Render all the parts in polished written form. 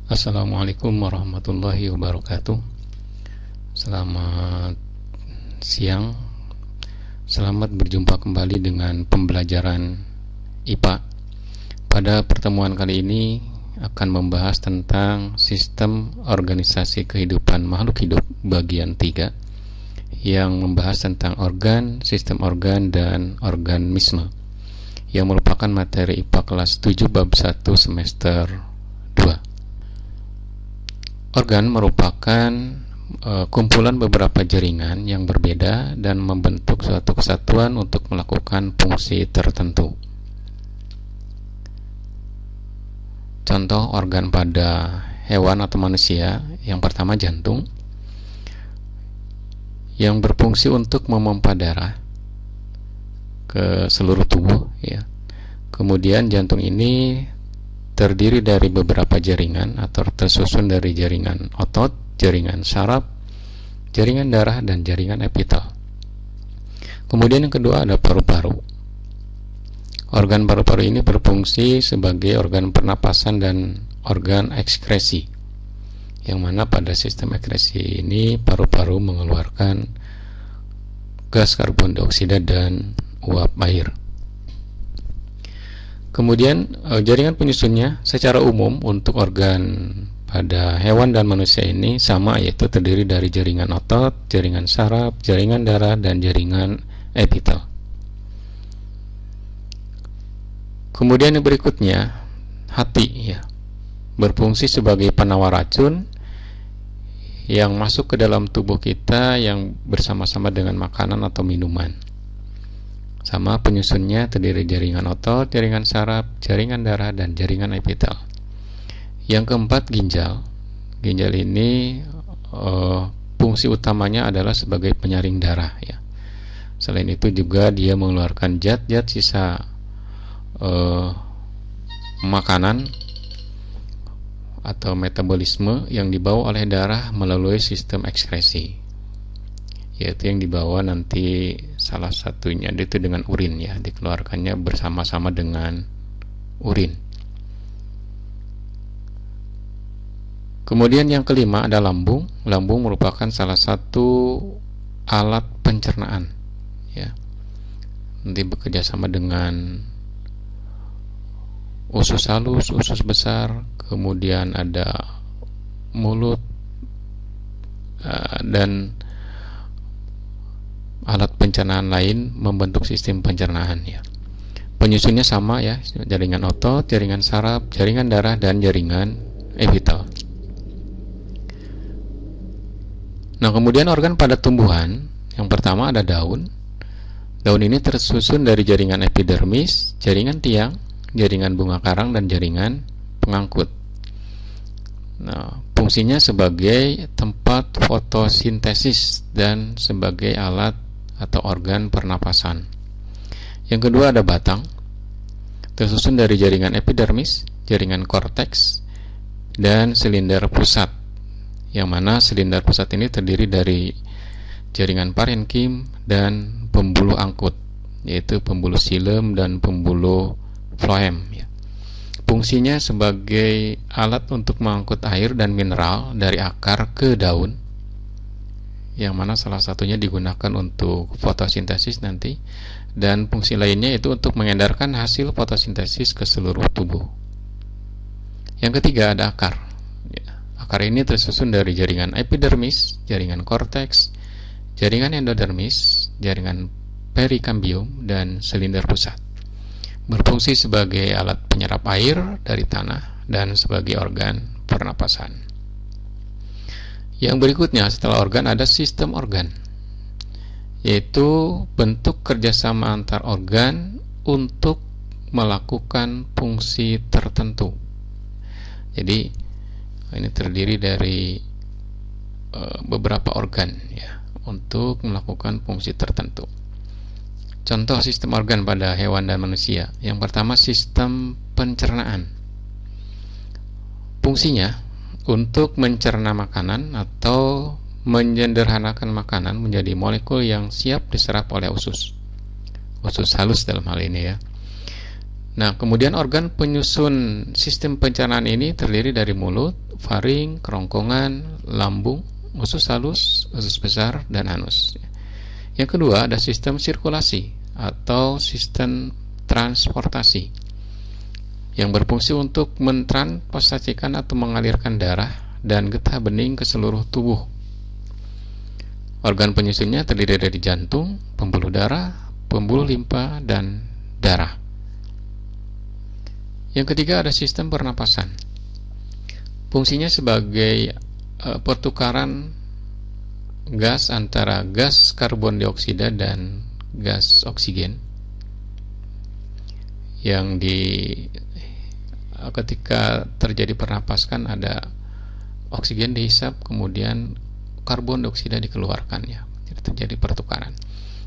Assalamualaikum warahmatullahi wabarakatuh. Selamat siang. Selamat berjumpa kembali dengan pembelajaran IPA. Pada pertemuan kali ini akan membahas tentang sistem organisasi kehidupan makhluk hidup bagian 3, yang membahas tentang organ, sistem organ, dan organisme, yang merupakan materi IPA kelas 7 bab 1 semester 2. Organ merupakan kumpulan beberapa jaringan yang berbeda dan membentuk suatu kesatuan untuk melakukan fungsi tertentu. Contoh organ pada hewan atau manusia, yang pertama jantung, yang berfungsi untuk memompa darah ke seluruh tubuh, ya. Kemudian jantung ini terdiri dari beberapa jaringan atau tersusun dari jaringan otot, jaringan saraf, jaringan darah, dan jaringan epitel. Kemudian yang kedua ada paru-paru. Organ paru-paru ini berfungsi sebagai organ pernapasan dan organ ekskresi, yang mana pada sistem ekskresi ini paru-paru mengeluarkan gas karbon dioksida dan uap air. Kemudian jaringan penyusunnya secara umum untuk organ pada hewan dan manusia ini sama, yaitu terdiri dari jaringan otot, jaringan saraf, jaringan darah, dan jaringan epitel. Kemudian yang berikutnya, hati, ya, berfungsi sebagai penawar racun yang masuk ke dalam tubuh kita yang bersama-sama dengan makanan atau minuman. Sama, penyusunnya terdiri jaringan otot, jaringan saraf, jaringan darah, dan jaringan epitel. Yang keempat, ginjal. Ginjal ini fungsi utamanya adalah sebagai penyaring darah, ya. Selain itu juga dia mengeluarkan zat-zat sisa makanan atau metabolisme yang dibawa oleh darah melalui sistem ekskresi, yaitu yang dibawa nanti salah satunya itu dengan urin, ya, dikeluarkannya bersama-sama dengan urin. Kemudian yang kelima ada lambung. Lambung merupakan salah satu alat pencernaan, ya. Nanti bekerja sama dengan usus halus, usus besar, kemudian ada mulut dan alat pencernaan lain membentuk sistem pencernaan, ya. Penyusunnya sama, ya, jaringan otot, jaringan saraf, jaringan darah, dan jaringan epitel. Nah, kemudian organ pada tumbuhan, yang pertama ada daun. Daun ini tersusun dari jaringan epidermis, jaringan tiang, jaringan bunga karang, dan jaringan pengangkut. Nah, fungsinya sebagai tempat fotosintesis dan sebagai alat atau organ pernapasan. Yang kedua ada batang, tersusun dari jaringan epidermis, jaringan korteks, dan silinder pusat, yang mana silinder pusat ini terdiri dari jaringan parenkim dan pembuluh angkut, yaitu pembuluh xilem dan pembuluh floem, ya. Fungsinya sebagai alat untuk mengangkut air dan mineral dari akar ke daun, yang mana salah satunya digunakan untuk fotosintesis nanti, dan fungsi lainnya itu untuk mengedarkan hasil fotosintesis ke seluruh tubuh. Yang ketiga ada akar, ya. Akar ini tersusun dari jaringan epidermis, jaringan korteks, jaringan endodermis, jaringan perikambium, dan silinder pusat. Berfungsi sebagai alat penyerap air dari tanah dan sebagai organ pernapasan. Yang berikutnya setelah organ ada sistem organ, yaitu bentuk kerjasama antar organ untuk melakukan fungsi tertentu. Jadi ini terdiri dari beberapa organ, ya, untuk melakukan fungsi tertentu. Contoh sistem organ pada hewan dan manusia. Yang pertama, sistem pencernaan. Fungsinya untuk mencerna makanan atau menyederhanakan makanan menjadi molekul yang siap diserap oleh usus halus dalam hal ini, ya. Nah, kemudian organ penyusun sistem pencernaan ini terdiri dari mulut, faring, kerongkongan, lambung, usus halus, usus besar, dan anus. Yang kedua ada sistem sirkulasi atau sistem transportasi yang berfungsi untuk mentransposasikan atau mengalirkan darah dan getah bening ke seluruh tubuh. Organ penyusunnya terdiri dari jantung, pembuluh darah, pembuluh limpa, dan darah. Yang ketiga ada sistem pernapasan. Fungsinya sebagai pertukaran gas antara gas karbon dioksida dan gas oksigen yang ketika terjadi pernapasan ada oksigen dihisap, kemudian karbon dioksida dikeluarkannya. Jadi terjadi pertukaran.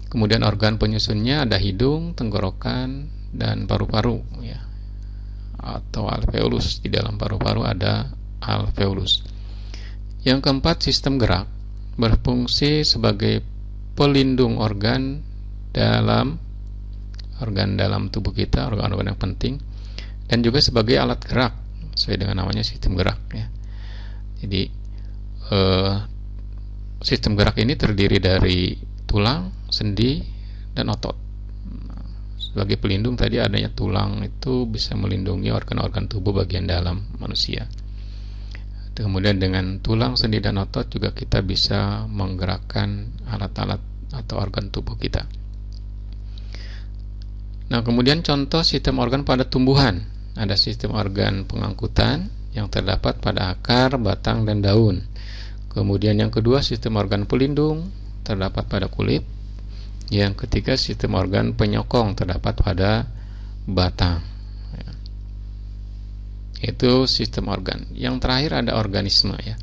Kemudian organ penyusunnya ada hidung, tenggorokan, dan paru-paru, ya, atau alveolus. Di dalam paru-paru ada alveolus. Yang keempat, sistem gerak berfungsi sebagai pelindung organ dalam tubuh kita, organ-organ yang penting, dan juga sebagai alat gerak sesuai dengan namanya sistem gerak, ya. Jadi sistem gerak ini terdiri dari tulang, sendi, dan otot. Sebagai pelindung tadi adanya tulang itu bisa melindungi organ-organ tubuh bagian dalam manusia. Kemudian dengan tulang, sendi, dan otot juga kita bisa menggerakkan alat-alat atau organ tubuh kita. Nah, kemudian contoh sistem organ pada tumbuhan. Ada sistem organ pengangkutan yang terdapat pada akar, batang, dan daun. Kemudian yang kedua, sistem organ pelindung terdapat pada kulit. Yang ketiga, sistem organ penyokong terdapat pada batang. Itu sistem organ. Yang terakhir ada organisme, ya.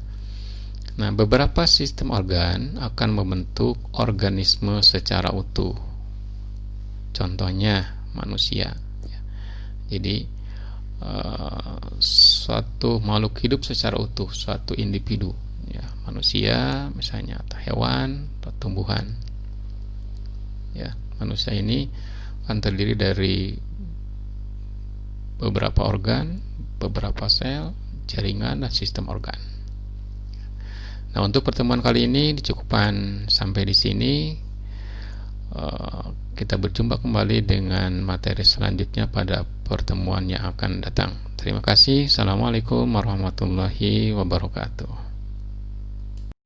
Nah, beberapa sistem organ akan membentuk organisme secara utuh. Contohnya manusia, ya. Jadi suatu makhluk hidup secara utuh, suatu individu, ya, manusia misalnya, atau hewan, atau tumbuhan, ya. Manusia ini akan terdiri dari beberapa organ, beberapa sel, jaringan, dan sistem organ. Nah, untuk pertemuan kali ini dicukupkan sampai di sini. Kita berjumpa kembali dengan materi selanjutnya pada pertemuan yang akan datang. Terima kasih. Assalamualaikum warahmatullahi wabarakatuh.